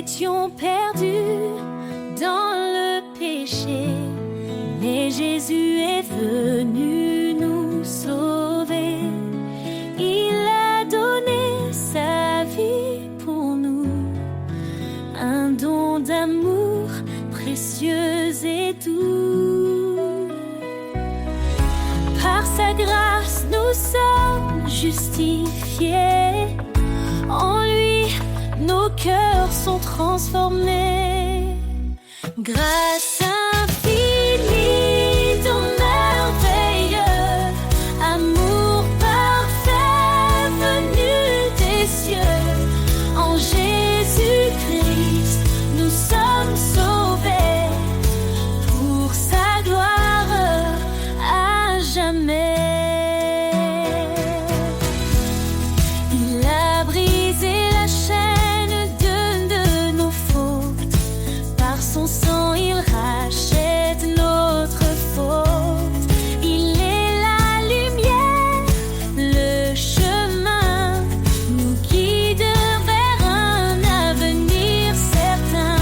étions perdus dans le péché, mais Jésus est venu nous sauver. Il a donné sa vie pour nous, un don d'amour précieux et doux. Par sa grâce, nous sommes justifiés. En lui, nos cœurs sont transformés. Grâce infinie, ton merveilleux amour parfait venu des cieux. En Jésus-Christ, nous sommes sauvés pour sa gloire à jamais. Il a brisé la chaîne de nos fautes. Par son sang, il rachète notre faute. Il est la lumière, le chemin, nous guide vers un avenir certain.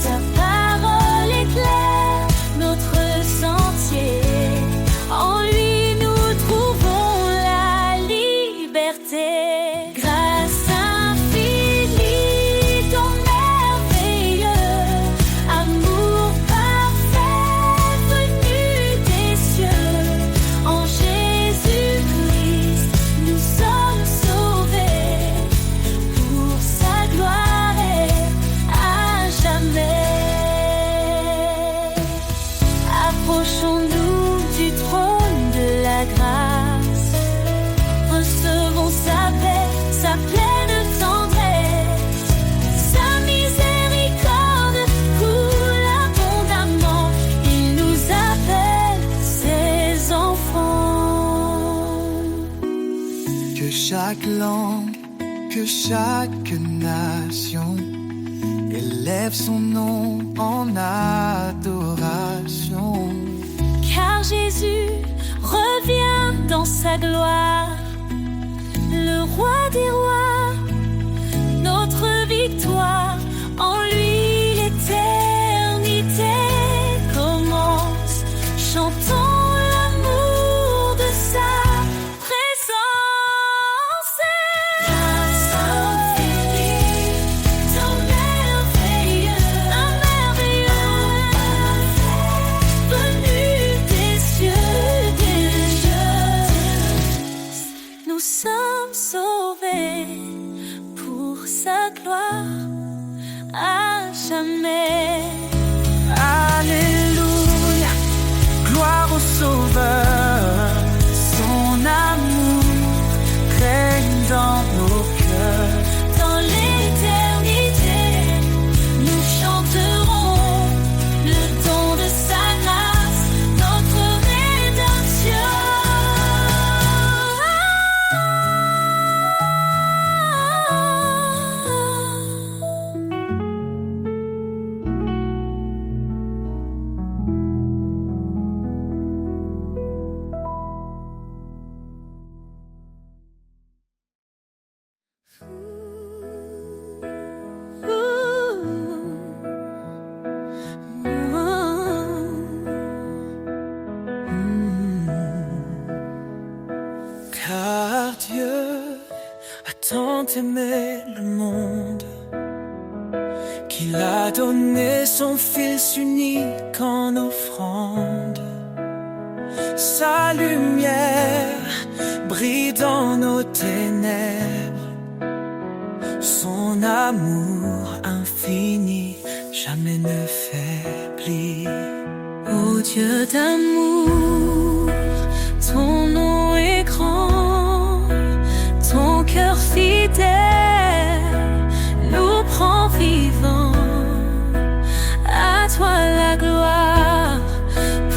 Sa parole éclaire notre sentier. En lui, nous trouvons la liberté. Grâce infinie, ton merveilleux amour parfait venu des cieux. En Jésus-Christ, nous sommes sauvés pour sa gloire et à jamais. Approchons-nous du trône de la grâce. Recevons sa paix, sa pleine tendresse. Sa miséricorde coule abondamment. Il nous appelle ses enfants. Que chaque langue, que chaque nation élève son nom en adoration. Car Jésus revient dans sa gloire, le roi des rois, notre victoire. En lui, l'éternité commence. Chantons l'amour de sa présence. Grâce infinie, ton merveilleux, un merveilleux venu des cieux. Nous sommes sauvés pour sa gloire à jamais. Alléluia, gloire au Sauveur. Son amour règne dans nos cœurs. Dans l'éternité, nous chanterons le don de sa grâce, notre rédemption. Car Dieu a tant aimé le monde qu'il a donné son Fils unique en offrande. Sa lumière brille dans nos ténèbres. Son amour infini jamais ne faiblit. Ô Dieu d'amour, ton nom est grand, ton cœur fidèle nous prend vivants. À toi la gloire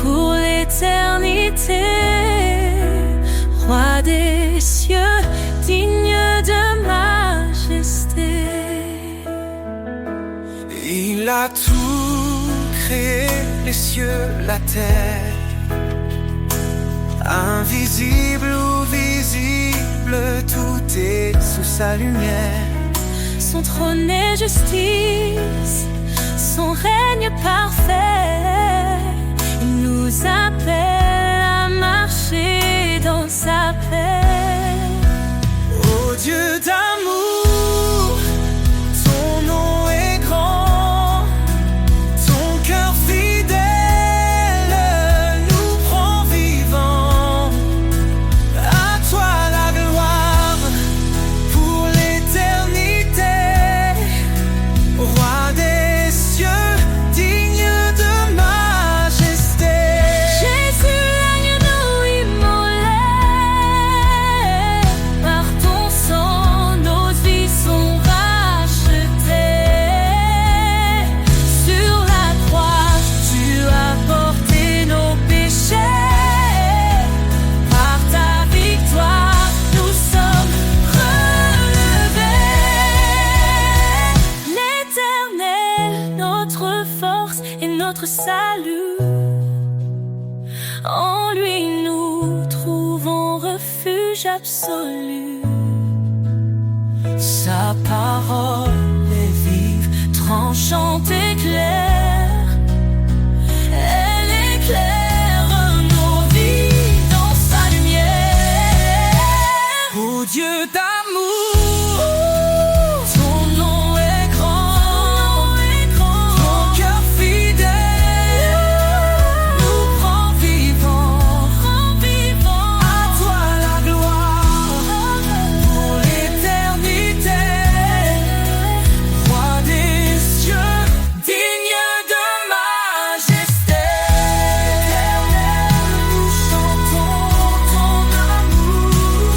pour l'éternité, roi des cieux, digne de majesté. Il a tout créé, les cieux, la terre, invisible ou visible, tout est sous sa lumière. son trône est justice, son règne parfait. Il nous appelle à marcher dans sa paix. Ô Dieu d'amour, ton nom est grand, ton cœur fidèle nous prend vivants. À toi la gloire pour l'éternité, roi des cieux, digne de majesté. Jésus, l'agneau immolé, par ton sang nos vies sont rachetées. Sur la croix, tu as porté nos péchés. Par ta victoire, nous sommes relevés. L'Éternel, notre force et notre salut. En lui nous trouvons refuge absolu. Sa parole est vive, tranchante et claire. Elle éclaire nos vies dans sa lumière. Ô Dieu d'amour, ton nom est grand, ton cœur fidèle nous prend vivants. À toi la gloire pour l'éternité, roi des cieux, digne de majesté. Éternel, nous chantons ton amour.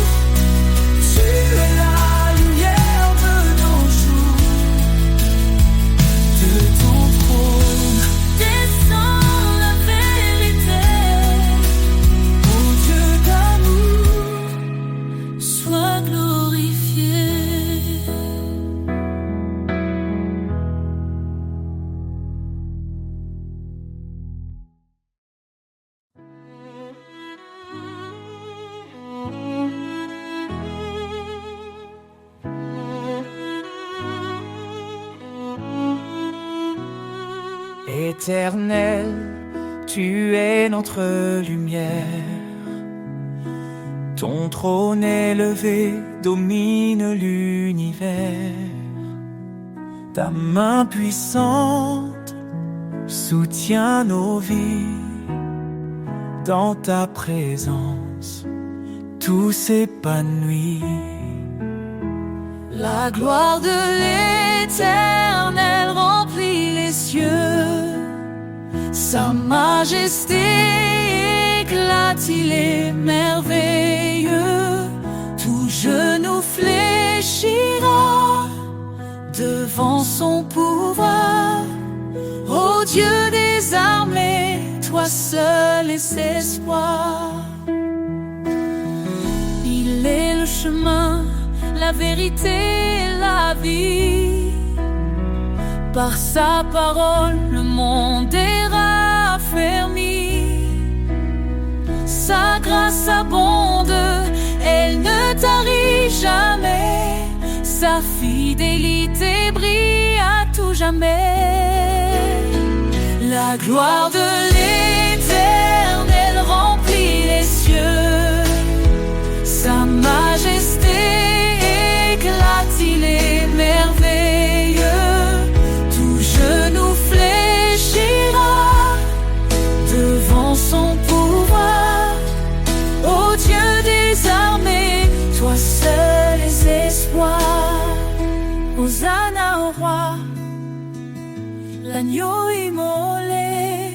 Tu es la lumière de nos jours. De ton trône Descends la vérité. ô Dieu d'amour, Sois glorifié. Éternel, tu es notre lumière. Ton trône élevé domine l'univers. Ta main puissante soutient nos vies. Dans ta présence, tout s'épanouit. La gloire de l'Éternel remplit les cieux. Sa majesté éclate, il est merveilleux. Tout genou fléchira devant son pouvoir. Ô Dieu des armées, toi seul est espoir. Il est le chemin, la vérité et la vie. Par sa parole, le monde est raffermi. Sa grâce abonde, elle ne tarit jamais. Sa fidélité brille à tout jamais. La gloire de l'Éternel remplit les cieux. Sa majesté éclate, il est merveilleux. Tout genou fléchira devant son pouvoir. Ô Dieu des armées, toi seul es espoir. Hosanna au roi, l'agneau immolé.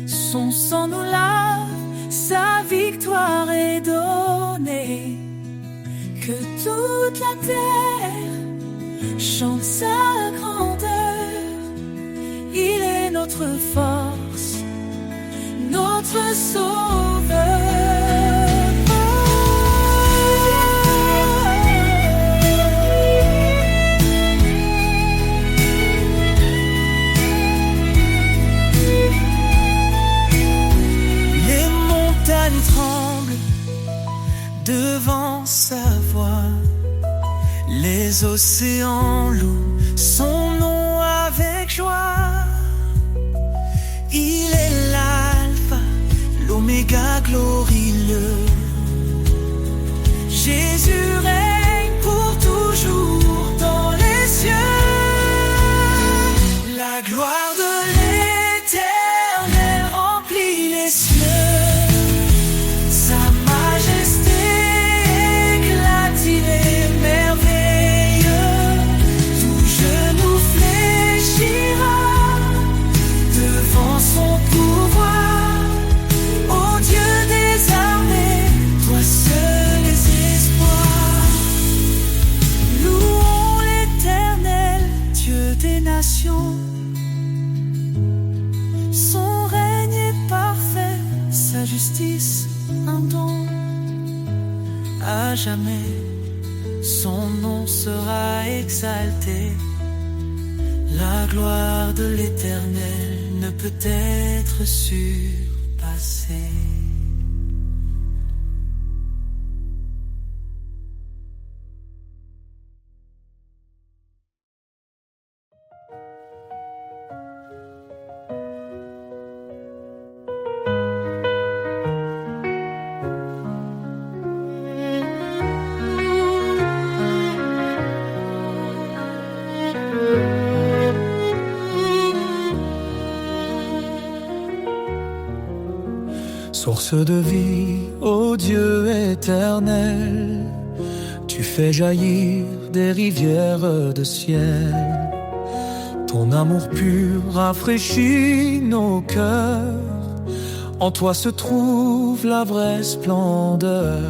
Son sang nous lave, sa victoire est donnée. Que toute la terre chante sa grandeur. Il est notre force, notre sauveur. Les montagnes tremblent devant sa voix. Les les océans louent son nom avec joie. Il est l'alpha, l'oméga glorieux. Jésus règne pour toujours dans les cieux. La gloire de l'Éternel remplit les cieux. Sa majesté éclatine et merveilleuse. Tout genou fléchira devant son pouvoir. Ô Dieu des armées, toi seul es espoir. Louons l'Éternel, Dieu des nations. Son règne est parfait, sa justice un don. À jamais, son nom sera exalté. La gloire de l'Éternel ne peut être surpassée. Source de vie, ô Dieu éternel, tu fais jaillir des rivières de ciel. Ton amour pur rafraîchit nos cœurs. En toi se trouve la vraie splendeur.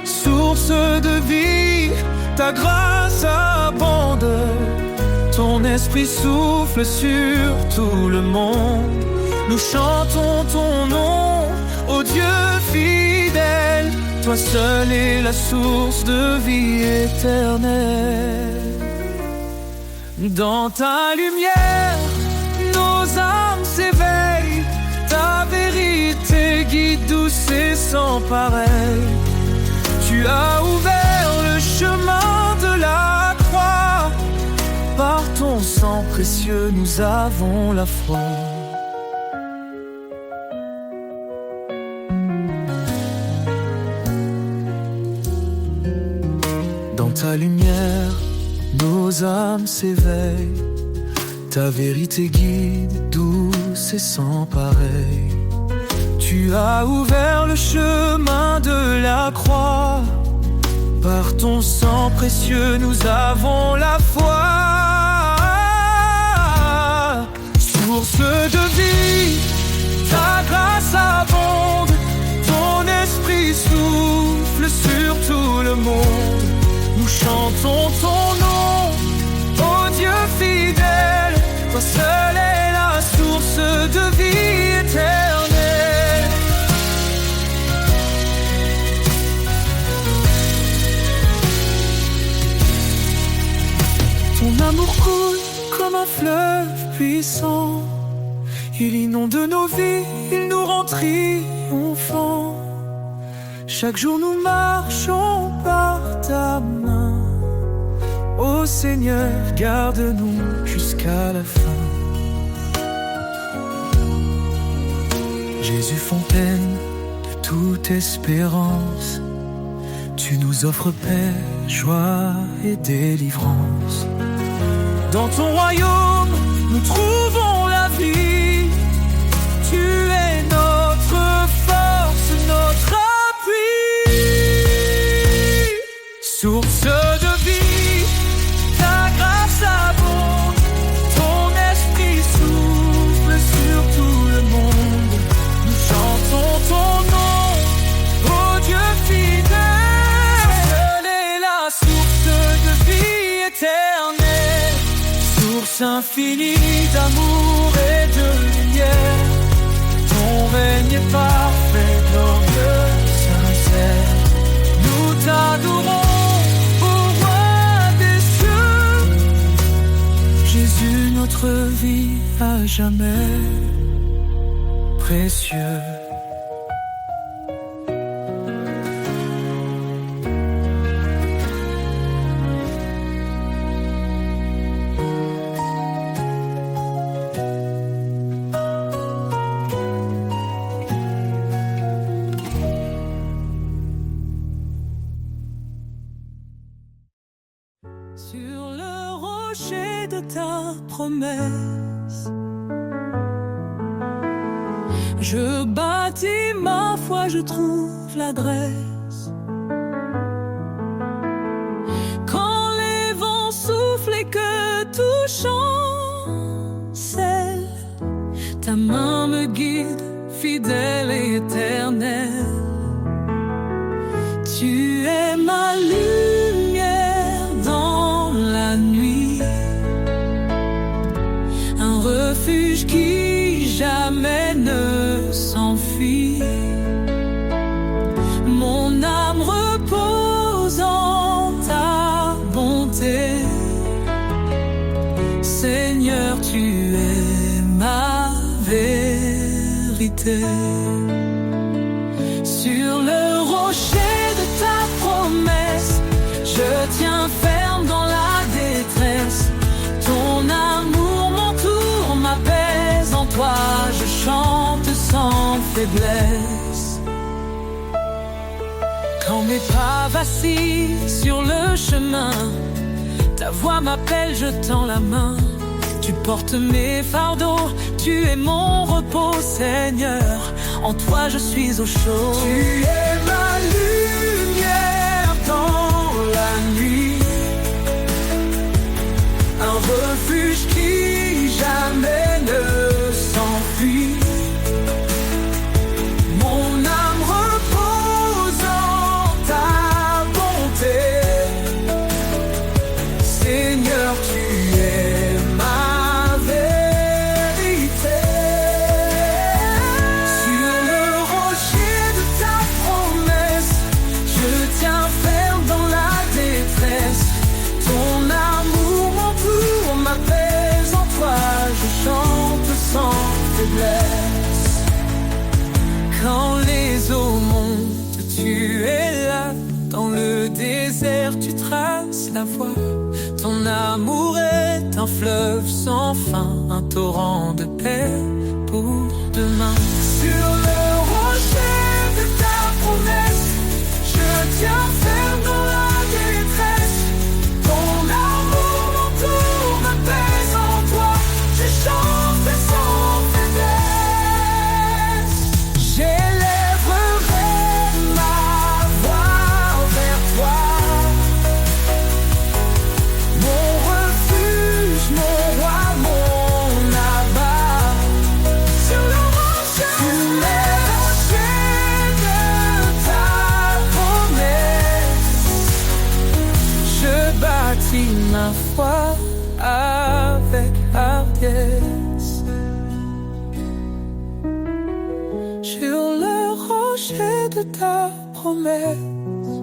Source de vie, ta grâce abonde. Ton esprit souffle sur tout le monde. Nous chantons ton nom, ô Dieu fidèle. Toi seul es la source de vie éternelle. Dans ta lumière, nos âmes s'éveillent. Ta vérité guide douce et sans pareil. Tu as ouvert le chemin de la croix. Par ton sang précieux, nous avons la foi. Ta lumière, nos âmes s'éveillent. Ta vérité guide, douce et sans pareil. Tu as ouvert le chemin de la croix. Par ton sang précieux, nous avons la foi. Source de vie, ta grâce abonde. Ton esprit souffle sur tout le monde. Nous chantons ton nom, ô Dieu fidèle. Toi seul est la source de vie éternelle. Ton amour coule comme un fleuve puissant. Il inonde nos vies, il nous rend triomphants. Chaque jour nous marchons par ta main. Ô Seigneur, garde-nous jusqu'à la fin. Jésus, fontaine de toute espérance, tu nous offres paix, joie et délivrance. Dans ton royaume, nous trouvons la vie. Tu es notre force, notre source de vie, ta grâce abonde. Ton esprit souffle sur tout le monde. Nous chantons ton nom, ô Dieu fidèle. Seule est la source de vie éternelle. Source infinie d'amour et de lumière. Ton règne est parfait, glorieux, sincère. Nous t'adorons, Jésus, notre vie à jamais précieux. promesse. Je bâtis ma foi, je trouve l'adresse. Quand les vents soufflent et que tout chancelle, ta main me guide, fidèle et éternelle. Tu es ma lumière dans la nuit, un refuge qui jamais ne s'enfuit. Mon âme repose en ta bonté. Seigneur, tu es ma vérité. Sur le rocher de ta promesse, je tiens ferme dans la détresse. Ton amour m'entoure, m'apaise. En toi je chante sans faiblesse. Quand mes pas vacillent sur le chemin, ta voix m'appelle, je tends la main. Tu portes mes fardeaux, tu es mon repos, Seigneur. En toi je suis au chaud. Tu es ma lumière dans la nuit, un refuge qui jamais ne s'enfuit. Mon âme repose en ta bonté. Seigneur, tu es ma vérité. Sur le rocher de ta promesse, je tiens ferme dans la détresse. Ton amour m'entoure, m'apaise. En toi je chante sans faiblesse. Quand les eaux montent, tu es là. Dans le désert, tu traces la voie. Ton amour est un fleuve sans fin, un torrent de paix pour demain. Sur le rocher de ta promesse, je tiens ferme dans la détresse. Ton amour m'entoure, m'apaise. En toi je chante sans faiblesse. J'élèverai ma voix vers toi, mon refuge, mon roi, mon abat. Sur le rocher, tu es le rocher de ta promesse. Je bâtis ma foi avec hardiesse. Sur le rocher de ta promesse,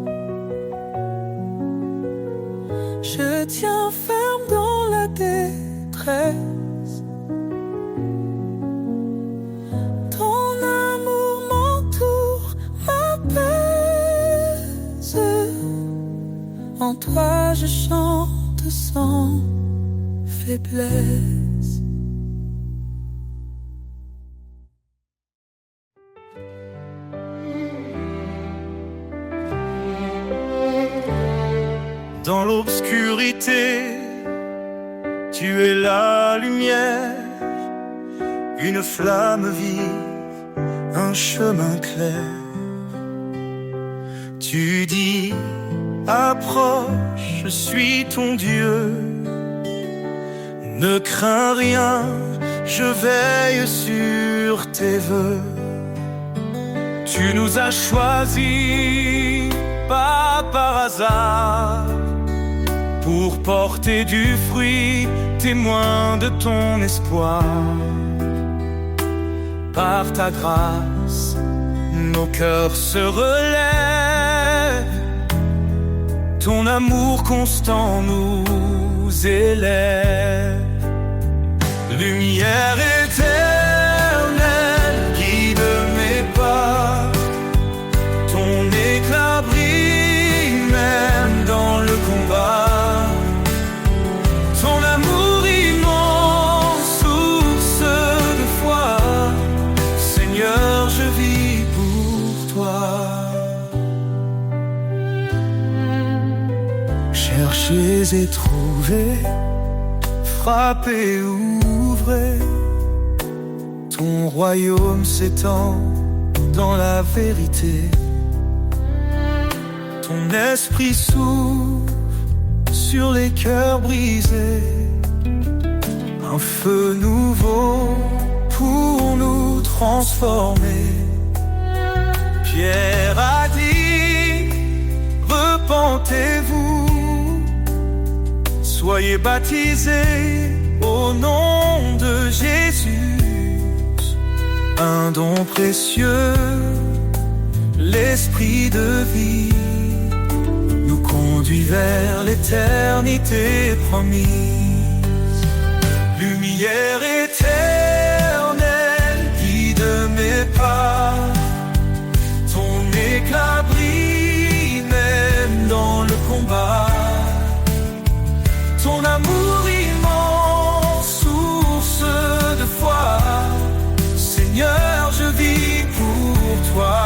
je tiens ferme dans la détresse. Ton amour m'entoure, m'apaise. En toi je chante sans faiblesse. Dans l'obscurité, tu es la lumière, une flamme vive, un chemin clair. Tu dis, approche, je suis ton Dieu. Ne crains rien, je veille sur tes vœux. Tu nous as choisis, pas par hasard, pour porter du fruit, témoin de ton espoir. Par ta grâce, nos cœurs se relèvent. Ton amour constant nous élève. Lumière éternelle, guide mes pas. Ton éclat brille même dans le combat. Ton amour immense, source de foi. Seigneur, je vis pour toi. Cherchez et trouvez, frappez, ouvrez. Ton royaume s'étend dans la vérité. Ton esprit s'ouvre sur les cœurs brisés. Un feu nouveau pour nous transformer. Pierre a dit, repentez-vous, soyez baptisés au nom de Jésus. Un don précieux, l'esprit de vie, nous conduit vers l'éternité promise. Lumière éternelle, guide mes pas. Ton éclat brille même dans le combat. Ton amour immense, source de foi. Seigneur, je vis pour toi.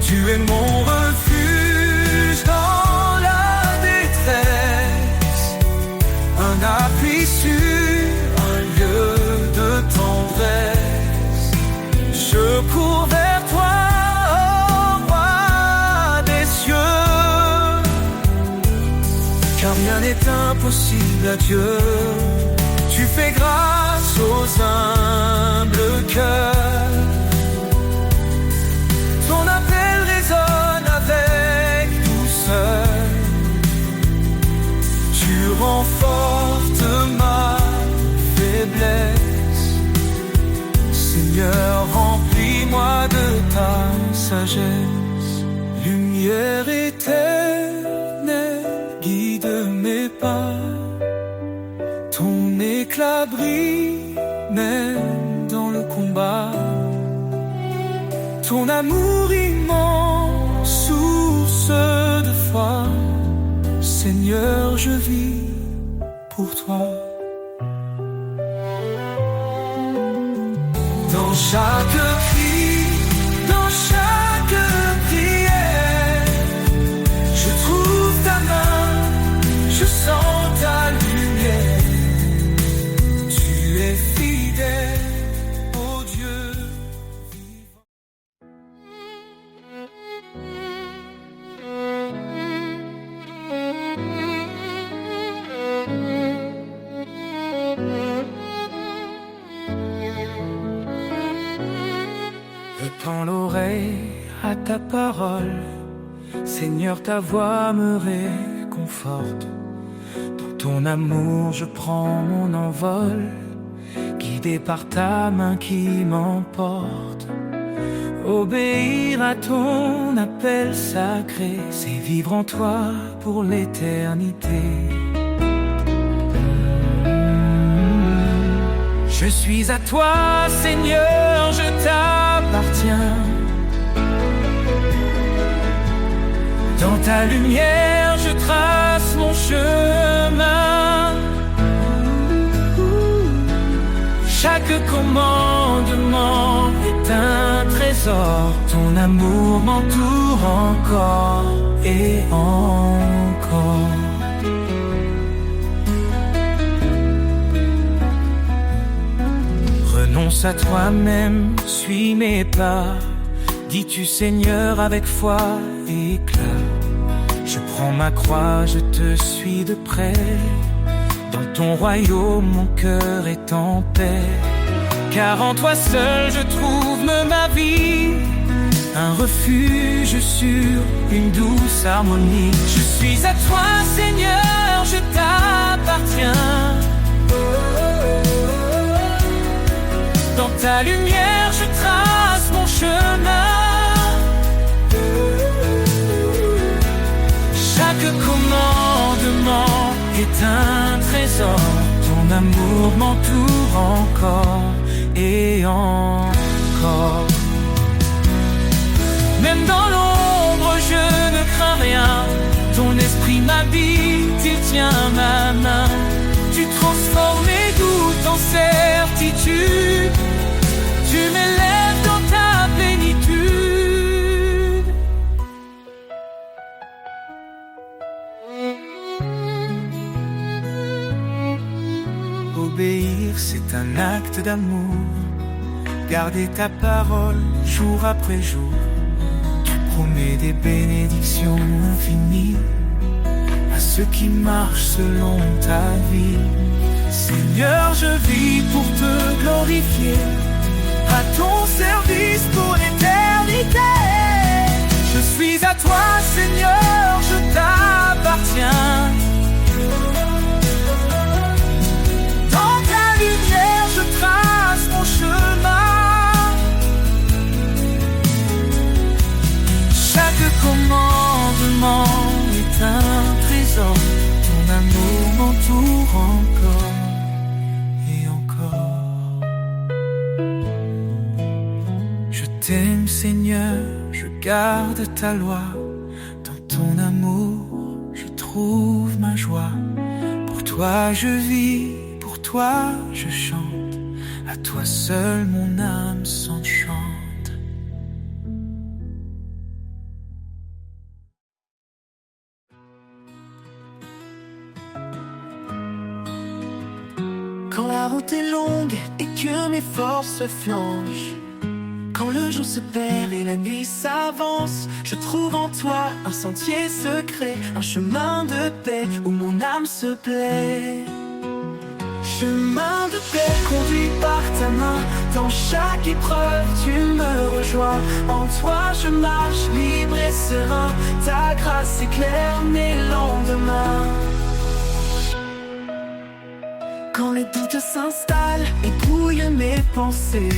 Tu es mon refuge dans la détresse, un appui sûr, un lieu de tendresse. Je cours vers toi, ô roi des cieux, car rien n'est impossible à Dieu. Tu fais grâce aux humbles cœurs. Ton appel résonne avec douceur. Tu renforces ma faiblesse. Seigneur, remplis-moi de ta sagesse. Lumière éternelle, guide mes pas. Ton éclat brille même dans le combat. Ton amour immense, source de foi. Seigneur, je vis pour toi. Dans chaque cri, dans chaque prière, je trouve ta main, je sens ta lumière. Fidèle au Dieu vivant. Je tends l'oreille à ta parole, Seigneur, ta voix me réconforte. Dans ton amour, je prends mon envol, guidé par ta main qui m'emporte. Obéir à ton appel sacré, c'est vivre en toi pour l'éternité. Je suis à toi, Seigneur, je t'appartiens. Dans ta lumière, je trace mon chemin. Chaque commandement est un trésor. Ton amour m'entoure encore et encore. Renonce à toi-même, suis mes pas. Dis-tu Seigneur avec foi et éclat. Je prends ma croix, je te suis de près. Dans ton royaume, mon cœur est en paix. Car en toi seul, je trouve ma vie. Un refuge sur une douce harmonie. Je suis à toi, Seigneur, je t'appartiens. Dans ta lumière, je trace mon chemin. Chaque commandement est un trésor. Ton amour m'entoure encore et encore. Même dans l'ombre, je ne crains rien. Ton esprit m'habite, il tient ma main. Tu transformes mes doutes en certitude. Tu m'élèves dans ta plénitude. d'amour, garder ta parole jour après jour. Tu promets des bénédictions infinies à ceux qui marchent selon ta vie. Seigneur, je vis pour te glorifier, à ton service pour l'éternité. Je suis à toi, Seigneur, je t'appartiens. Dans ta lumière, je trace mon chemin. Chaque commandement est un trésor. Ton amour m'entoure encore et encore. Je t'aime, Seigneur, je garde ta loi. Dans ton amour, je trouve ma joie. Pour toi je vis, pour toi je chante. À toi seul mon âme s'enchante. Quand la route est longue et que mes forces flanchent, quand le jour se perd et la nuit s'avance, je trouve en toi un sentier secret, un chemin de paix où mon âme se plaît. Chemin de paix conduit par ta main, dans chaque épreuve tu me rejoins. En toi je marche libre et serein, ta grâce éclaire mes lendemains. Quand les doutes s'installent et brouillent mes pensées,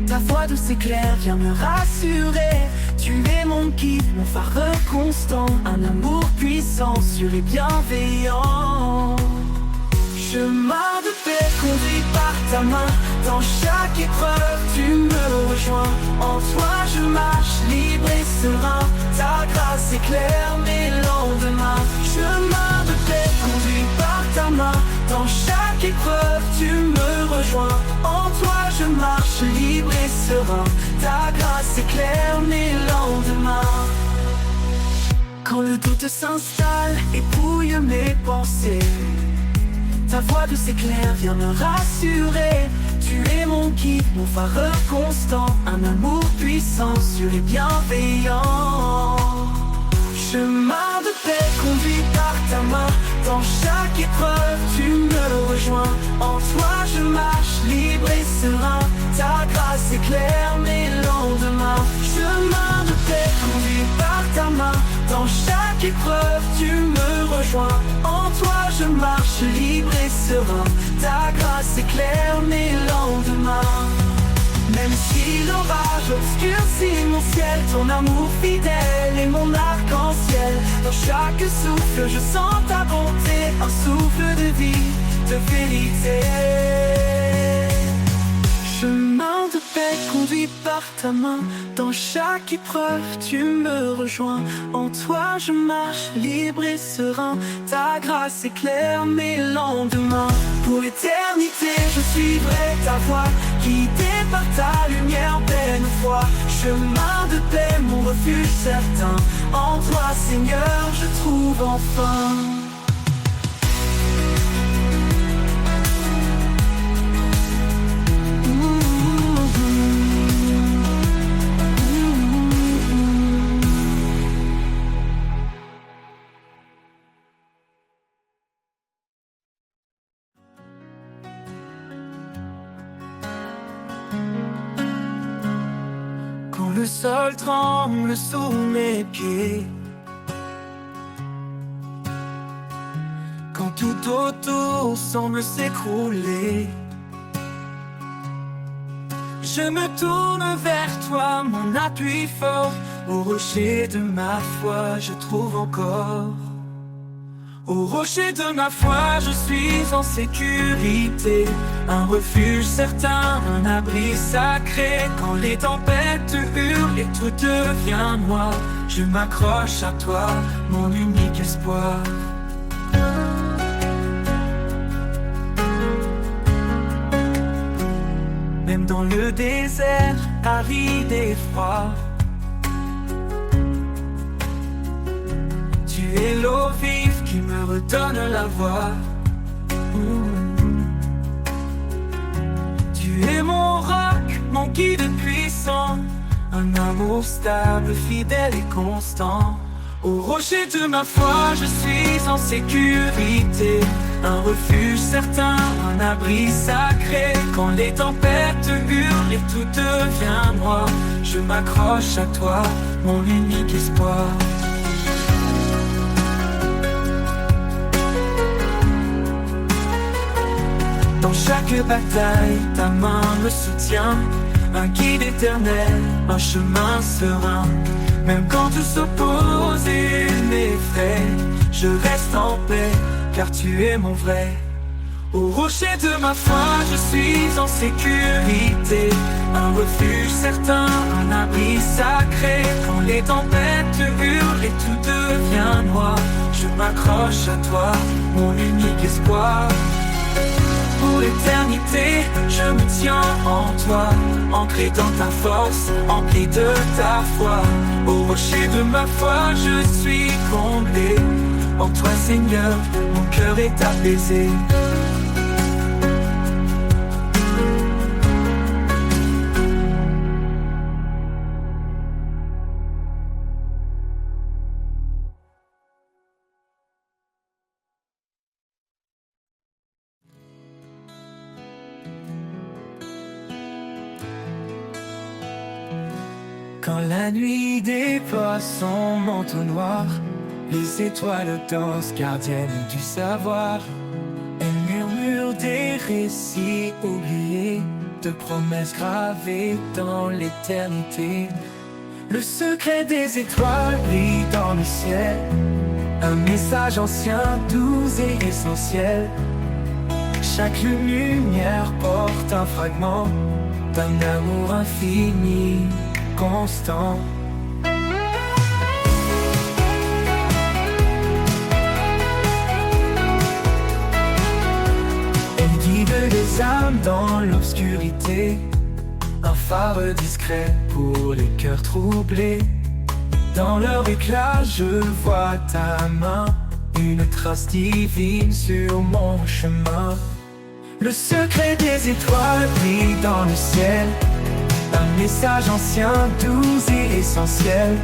ta voix douce et claire vient me rassurer. Tu es mon guide, mon phare constant, un amour puissant, sûr et bienveillant. Chemin de paix conduit par ta main, dans chaque épreuve tu me rejoins. En toi je marche libre et serein, ta grâce éclaire mes lendemains. Chemin de paix conduit par ta main, dans chaque épreuve tu me rejoins. En toi je marche libre et serein, ta grâce éclaire mes lendemains. Quand le doute s'installe et brouille mes pensées, ta voix douce et claire vient me rassurer. Tu es mon guide, mon phare constant, un amour puissant, sûr et bienveillant. Chemin de paix conduit par ta main, dans chaque épreuve tu me rejoins. En toi je marche libre et serein, ta grâce éclaire mes lendemains. Chemin de paix conduit par ta main, dans chaque épreuve tu me rejoins. En toi je marche libre et serein, ta grâce éclaire mes lendemains. Même si l'orage obscurcit mon ciel, ton amour fidèle est mon arc-en-ciel. Dans chaque souffle je sens ta bonté, un souffle de vie, de vérité. Chemin de paix conduit par ta main, dans chaque épreuve tu me rejoins. En toi je marche libre et serein, ta grâce éclaire mes lendemains. Pour l'éternité je suivrai ta voie, guidé par ta lumière pleine foi. Chemin de paix, mon refuge certain, en toi Seigneur je trouve enfin. Le sol tremble sous mes pieds, quand tout autour semble s'écrouler, je me tourne vers toi, mon appui fort. Au rocher de ma foi, je trouve encore. Au rocher de ma foi, je suis en sécurité, un refuge certain, un abri sacré. Quand les tempêtes hurlent et tout devient noir, je m'accroche à toi, mon unique espoir. Même dans le désert aride et froid, tu es l'eau vive qui me redonne la voix. Tu es mon roc, mon guide puissant, un amour stable, fidèle et constant. Au rocher de ma foi, je suis en sécurité, un refuge certain, un abri sacré. Quand les tempêtes hurlent et tout devient noir, je m'accroche à toi, mon unique espoir. Dans chaque bataille, ta main me soutient, un guide éternel, un chemin serein. Même quand tout s'oppose et m'effraie, je reste en paix, car tu es mon vrai. Au rocher de ma foi, je suis en sécurité, un refuge certain, un abri sacré. Quand les tempêtes hurlent et tout devient noir, je m'accroche à toi, mon unique espoir. Pour l'éternité, je me tiens en toi, ancré dans ta force, empli de ta foi. Au rocher de ma foi, je suis comblé. En toi, Seigneur, mon cœur est apaisé. Quand la nuit déploie son manteau noir, les étoiles dansent gardiennes du savoir. Elles murmurent des récits oubliés, de promesses gravées dans l'éternité. Le secret des étoiles brille dans le ciel, un message ancien, doux et essentiel. Chaque lumière porte un fragment d'un amour infini, constant. Elle guide les âmes dans l'obscurité, un phare discret pour les cœurs troublés. Dans leur éclat, je vois ta main, une trace divine sur mon chemin. Le secret des étoiles brille dans le ciel, un message ancien, doux et essentiel.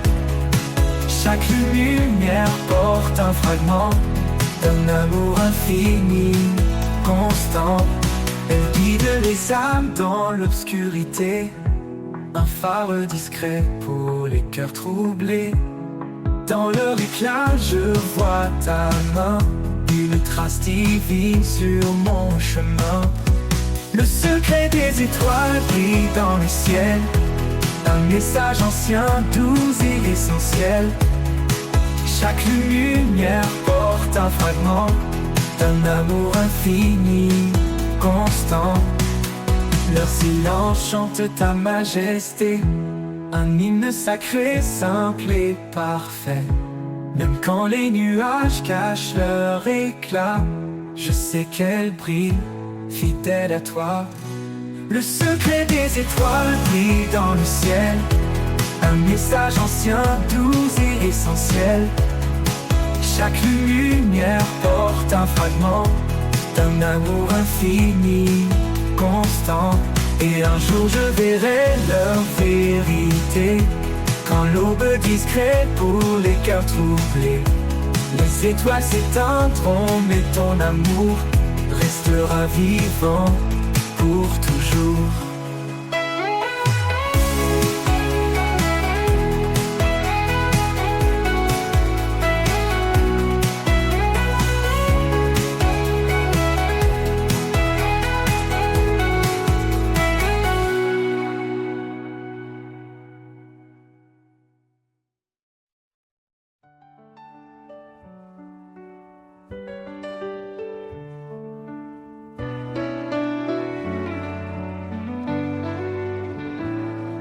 Chaque lumière porte un fragment d'un amour infini, constant. Elle guide les âmes dans l'obscurité, un phare discret pour les cœurs troublés. Dans leur éclat, je vois ta main, une trace divine sur mon chemin. Le secret des étoiles brille dans le ciel, un message ancien, doux et essentiel. Chaque lumière porte un fragment d'un amour infini, constant. Leur silence chante ta majesté, un hymne sacré, simple et parfait. Même quand les nuages cachent leur éclat, je sais qu'elle brille, fidèle à toi. Le secret des étoiles brille dans le ciel, un message ancien, doux et essentiel. Chaque lumière porte un fragment d'un amour infini, constant. Et un jour je verrai leur vérité, quand l'aube discrète pour les cœurs troublés. Les étoiles s'éteindront, mais ton amour restera vivant pour toujours.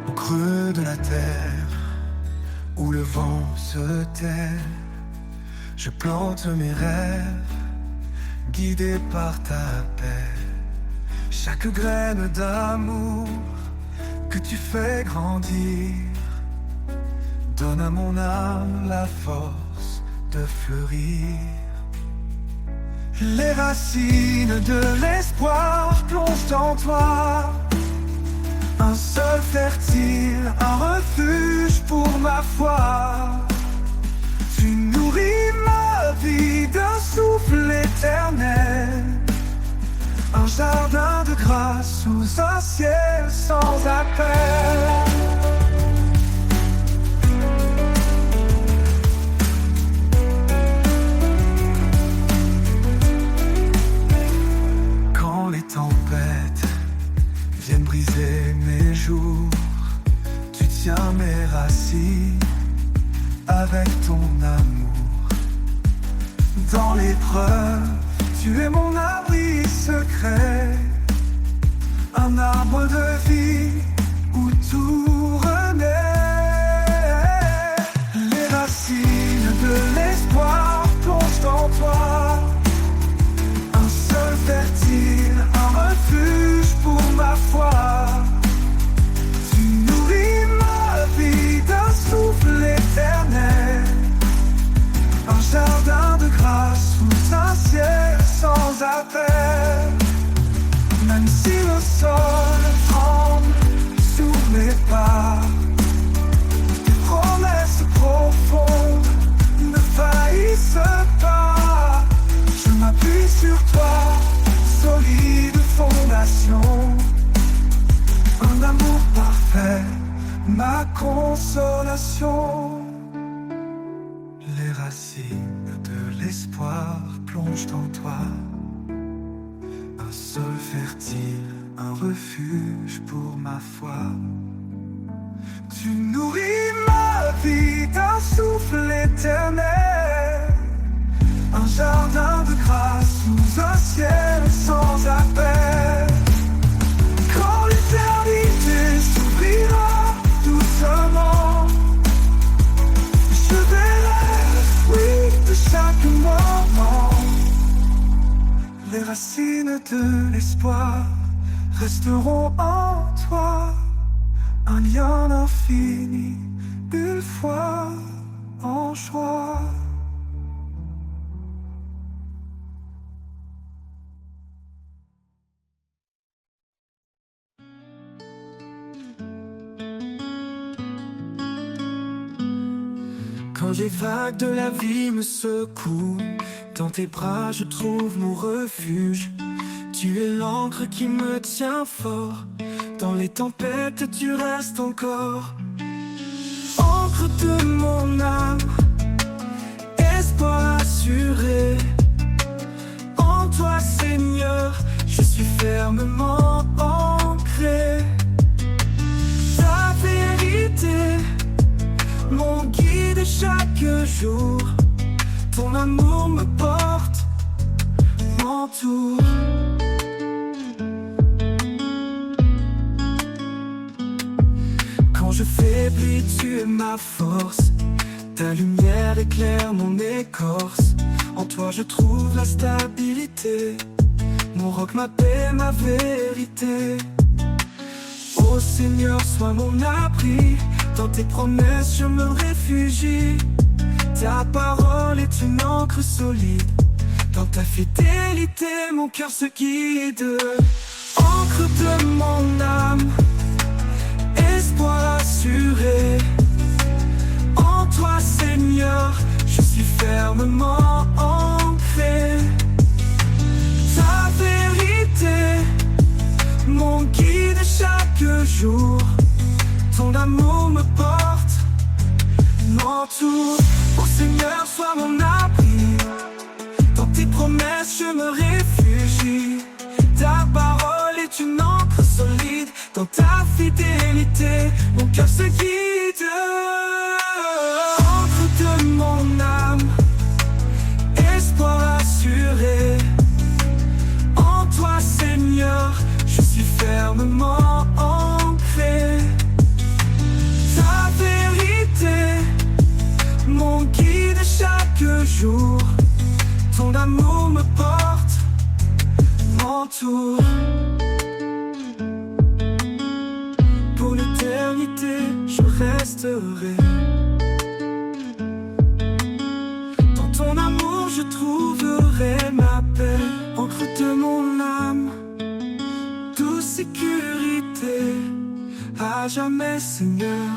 Au creux de la terre, où le vent se tait, je plante mes rêves, guidé par ta paix. Chaque graine d'amour que tu fais grandir donne à mon âme la force de fleurir. Les racines de l'espoir plongent en toi, un sol fertile, un refuge pour ma foi. Tu nourris ma vie d'un souffle éternel, un jardin de grâce sous un ciel sans appel. Quand les tempêtes viennent briser mes jours, tu tiens mes racines avec ton amour. Dans l'épreuve, tu es mon abri secret, un arbre de vie où tout renaît. Les racines de l'espoir plongent en toi, un sol fertile, un refuge pour ma foi. Tu nourris ma vie d'un souffle éternel, un jardin de grâce sous un ciel sans appel. Même si le sol tremble sous mes pas, tes promesses profondes ne faillissent pas. Je m'appuie sur toi, solide fondation, un amour parfait, ma consolation. Les racines de l'espoir plongent en toi, un sol fertile, un refuge pour ma foi. Tu nourris ma vie d'un souffle éternel, un jardin de grâce sous un ciel sans appel. Quand l'éternité s'ouvrira doucement, je verrai le fruit de chaque moment. Les racines de l'espoir resteront en toi, un lien infini, une foi en joie. Quand les vagues de la vie me secouent, dans tes bras je trouve mon refuge. Tu es l'encre qui me tient fort, dans les tempêtes tu restes encore. Encre de mon âme, espoir assuré, en toi Seigneur, je suis fermement ancré. Ta vérité, mon guide chaque jour, ton amour me porte, m'entoure. Quand je faiblis, tu es ma force, ta lumière éclaire mon écorce. En toi je trouve la stabilité, mon roc, ma paix, ma vérité. Ô Seigneur, sois mon abri, dans tes promesses je me réfugie. Ta parole est une encre solide, dans ta fidélité mon cœur se guide. Encre de mon âme, espoir assuré, en toi Seigneur, je suis fermement ancré. Ta vérité, mon guide chaque jour, ton amour me porte, m'entoure. Ô Seigneur, sois mon abri, dans tes promesses je me réfugie. Ta parole est une encre solide, dans ta fidélité mon cœur se guide. Encre de mon âme, espoir assuré, en toi Seigneur, je suis fermement ancré. Ta vérité, mon guide chaque jour, ton amour me porte, m'entoure. Pour l'éternité, je resterai. Dans ton amour, je trouverai ma paix. Encre de mon âme, douce sécurité, à jamais, Seigneur.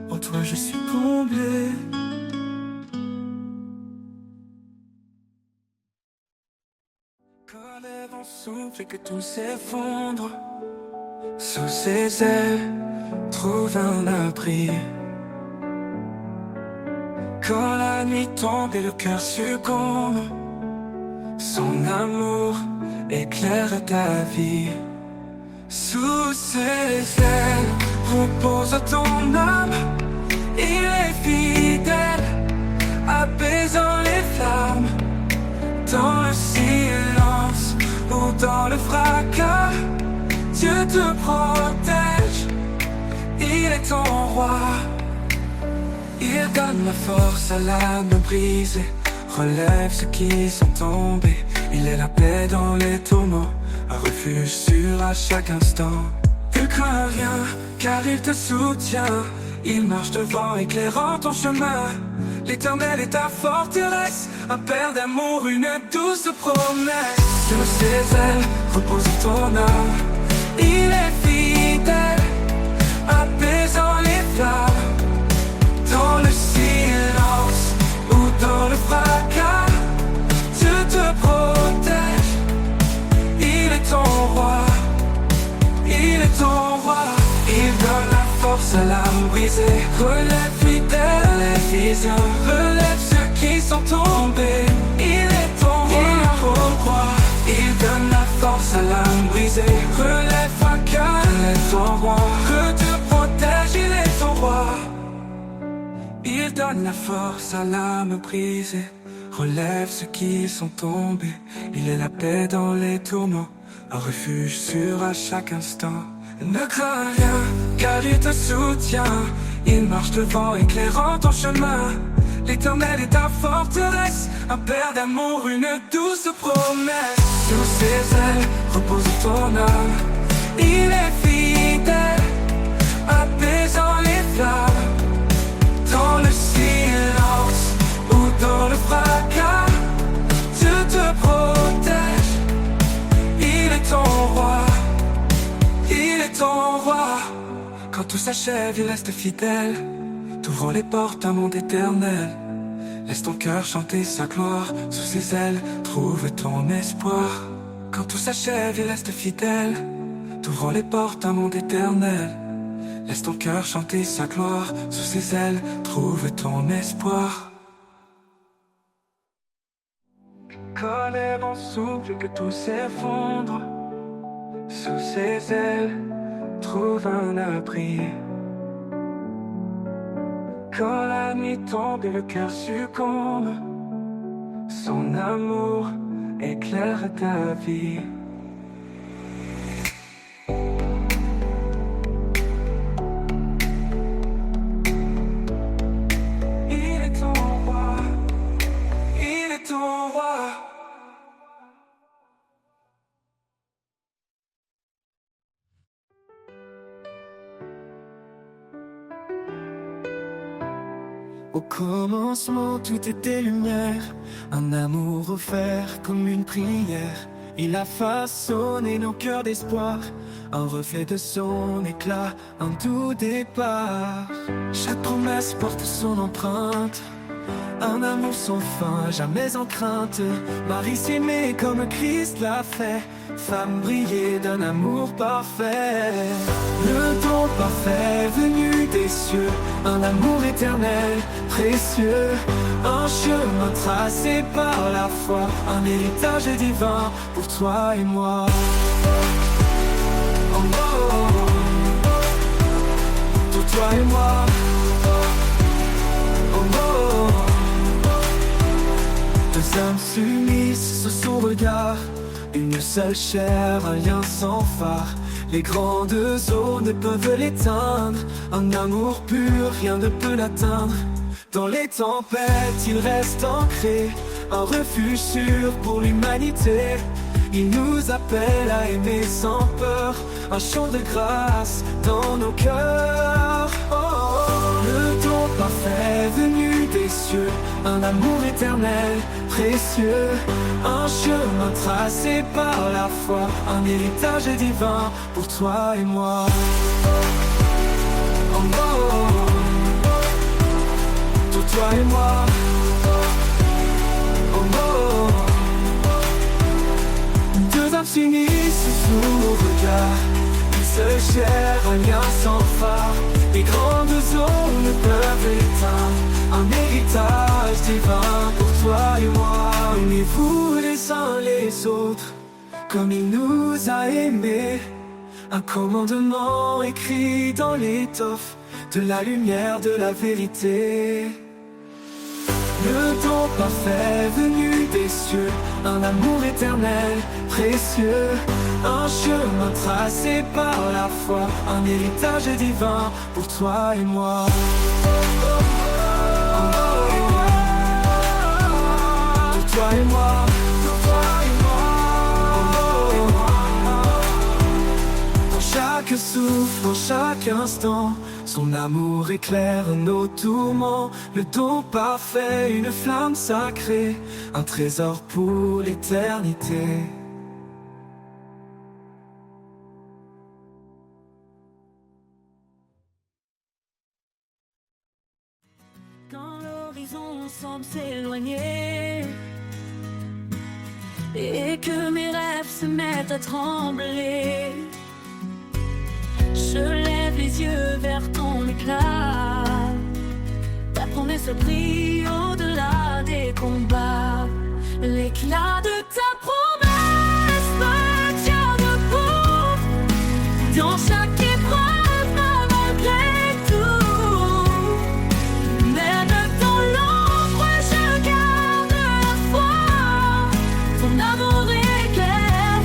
En toi je suis comblé. Quand les vents soufflent et que tout s'effondre, sous ses ailes, trouve un abri. Quand la nuit tombe et le cœur succombe, son amour éclaire ta vie. Sous ses ailes repose ton âme. Il est fidèle, apaisant les flammes. Dans le silence ou dans le fracas, Dieu te protège, il est ton roi. Il donne la force à l'âme brisée, relève ceux qui sont tombés. Il est la paix dans les tourments, un refuge sûr à chaque instant. Ne crains rien, car il te soutient. Il marche devant, éclairant ton chemin. L'Éternel est ta forteresse, un père d'amour, une douce promesse. Sur ses ailes repose ton âme. Il est fidèle, apaisant les flammes. Dans le silence ou dans le fracas, Dieu te protège. Il est ton roi, il est ton roi. Il donne la force à l'âme brisée, relève fidèle les visions, relève ceux qui sont tombés. Il est ton roi, il donne la force à l'âme brisée, relève vainqueur, il est ton roi, que te protège, il est ton roi. Il donne la force à l'âme brisée, relève ceux qui sont tombés. Il est la paix dans les tourments, un refuge sûr à chaque instant. Ne crains rien, car il te soutient. Il marche devant, éclairant ton chemin. L'Éternel est ta forteresse, un père d'amour, une douce promesse. Sous ses ailes repose ton âme. Il est fidèle, apaisant les flammes. Dans le silence ou dans le fracas, Dieu te protège. Il est ton roi, il est ton roi. Quand tout s'achève, il reste fidèle, t'ouvrant les portes d'un monde éternel. Laisse ton cœur chanter sa gloire, sous ses ailes, trouve ton espoir. Quand tout s'achève, il reste fidèle, t'ouvrant les portes d'un monde éternel. Laisse ton cœur chanter sa gloire, sous ses ailes, trouve ton espoir. Quand les vents soufflent et que tout s'effondre, sous ses ailes, trouve un abri. Quand la nuit tombe et le cœur succombe, son amour éclaire ta vie. Il est ton roi, il est ton roi. Au commencement, tout était lumière, un amour offert comme une prière. Il a façonné nos cœurs d'espoir, un reflet de son éclat, un doux départ. Chaque promesse porte son empreinte, un amour sans fin, jamais en crainte. Marie s'aimait comme Christ l'a fait, femme brillée d'un amour parfait. Le don parfait venu des cieux, un amour éternel, précieux. Un chemin tracé par la foi, un héritage divin pour toi et moi. Oh, oh, oh. Pour toi et moi. Oh, oh, oh. Deux âmes s'unissent sous son regard, une seule chair, un lien sans phare. Les grandes eaux ne peuvent l'éteindre, un amour pur, rien ne peut l'atteindre. Dans les tempêtes, il reste ancré, un refuge sûr pour l'humanité. Il nous appelle à aimer sans peur, un chant de grâce dans nos cœurs. Oh, oh. Le don parfait venu des cieux, un amour éternel, précieux. Un chemin tracé par la foi, un héritage divin pour toi et moi. phare. Les grandes eaux ne peuvent éteindre un héritage divin pour toi et moi. Aimez-vous les uns les autres comme il nous a aimés. Un commandement écrit dans l'étoffe de la lumière de la vérité. Le don parfait venu des cieux, un amour éternel, précieux, un chemin tracé par la foi, un héritage divin pour toi et moi. Pour toi et moi, pour toi et moi. Dans chaque souffle, dans chaque instant, son amour éclaire nos tourments. Le don parfait, une flamme sacrée, un trésor pour l'éternité. Quand l'horizon semble s'éloigner et que mes rêves se mettent à trembler, je lève les yeux vers ton éclat. Ta promesse brille au-delà des combats. L'éclat de ta promesse me tient debout dans chaque épreuve, malgré tout. Même dans l'ombre, je garde la foi. Ton amour éclaire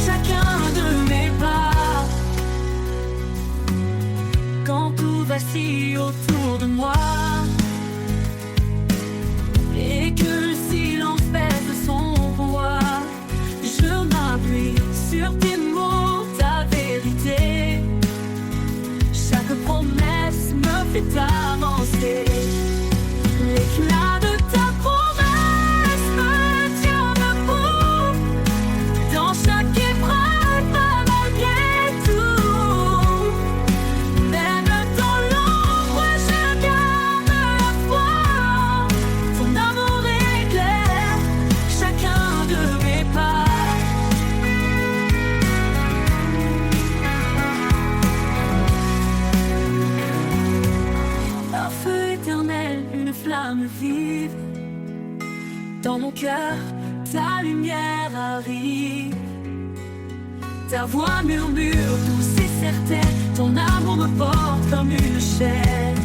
chacun de mes pas. Quand tout vacille autour de moi et que le silence pèse son poids, je m'appuie sur tes mots, ta vérité. Chaque promesse me fait avancer. L'éclat de ta promesse me tient debout dans chaque épreuve, malgré tout. Même dans l'ombre, je garde la foi. Ton amour éclaire chacun de mes pas. Un feu éternel, une flamme vive. Dans mon cœur, ta lumière arrive. Ta voix murmure douce et certaine. Ton amour me porte comme une chaîne.